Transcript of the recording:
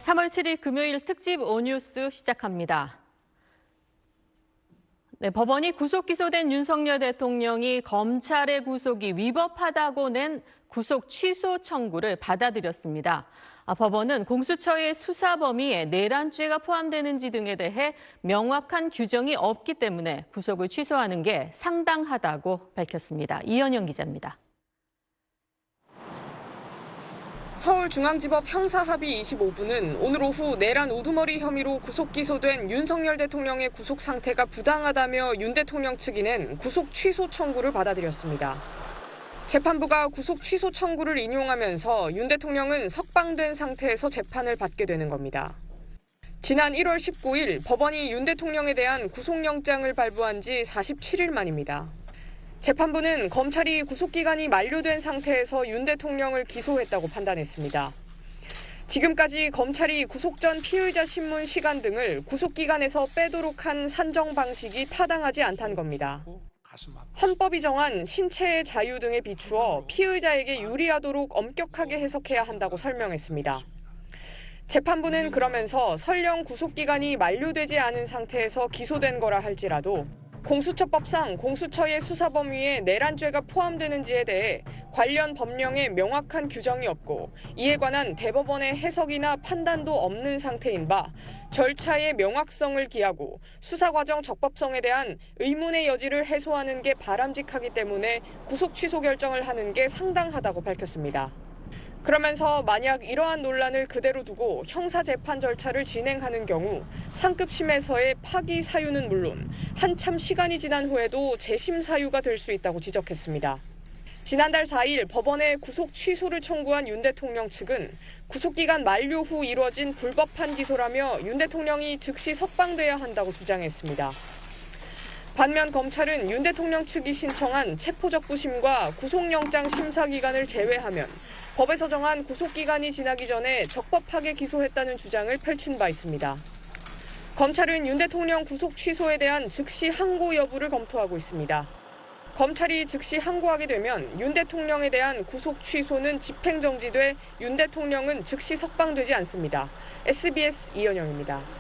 3월 7일 금요일 특집 오뉴스 시작합니다. 법원이 구속 기소된 윤석열 대통령이 검찰의 구속이 위법하다고 낸 구속 취소 청구를 받아들였습니다. 법원은 공수처의 수사 범위에 내란죄가 포함되는지 등에 대해 명확한 규정이 없기 때문에 구속을 취소하는 게 상당하다고 밝혔습니다. 이현영 기자입니다. 서울중앙지법 형사합의 25부는 오늘 오후 내란 우두머리 혐의로 구속 기소된 윤석열 대통령의 구속 상태가 부당하다며 윤 대통령 측이 낸 구속 취소 청구를 받아들였습니다. 재판부가 구속 취소 청구를 인용하면서 윤 대통령은 석방된 상태에서 재판을 받게 되는 겁니다. 지난 1월 19일 법원이 윤 대통령에 대한 구속영장을 발부한 지 47일 만입니다. 재판부는 검찰이 구속기간이 만료된 상태에서 윤 대통령을 기소했다고 판단했습니다. 지금까지 검찰이 구속 전 피의자 신문 시간 등을 구속기간에서 빼도록 한 산정 방식이 타당하지 않다는 겁니다. 헌법이 정한 신체의 자유 등에 비추어 피의자에게 유리하도록 엄격하게 해석해야 한다고 설명했습니다. 재판부는 그러면서 설령 구속기간이 만료되지 않은 상태에서 기소된 거라 할지라도 공수처법상 공수처의 수사 범위에 내란죄가 포함되는지에 대해 관련 법령에 명확한 규정이 없고 이에 관한 대법원의 해석이나 판단도 없는 상태인 바 절차의 명확성을 기하고 수사 과정 적법성에 대한 의문의 여지를 해소하는 게 바람직하기 때문에 구속 취소 결정을 하는 게 상당하다고 밝혔습니다. 그러면서 만약 이러한 논란을 그대로 두고 형사재판 절차를 진행하는 경우 상급심에서의 파기 사유는 물론 한참 시간이 지난 후에도 재심 사유가 될 수 있다고 지적했습니다. 지난달 4일 법원에 구속 취소를 청구한 윤 대통령 측은 구속기간 만료 후 이뤄진 불법한 기소라며 윤 대통령이 즉시 석방돼야 한다고 주장했습니다. 반면 검찰은 윤 대통령 측이 신청한 체포적부심과 구속영장 심사 기간을 제외하면 법에서 정한 구속기간이 지나기 전에 적법하게 기소했다는 주장을 펼친 바 있습니다. 검찰은 윤 대통령 구속 취소에 대한 즉시 항고 여부를 검토하고 있습니다. 검찰이 즉시 항고하게 되면 윤 대통령에 대한 구속 취소는 집행정지돼 윤 대통령은 즉시 석방되지 않습니다. SBS 이현영입니다.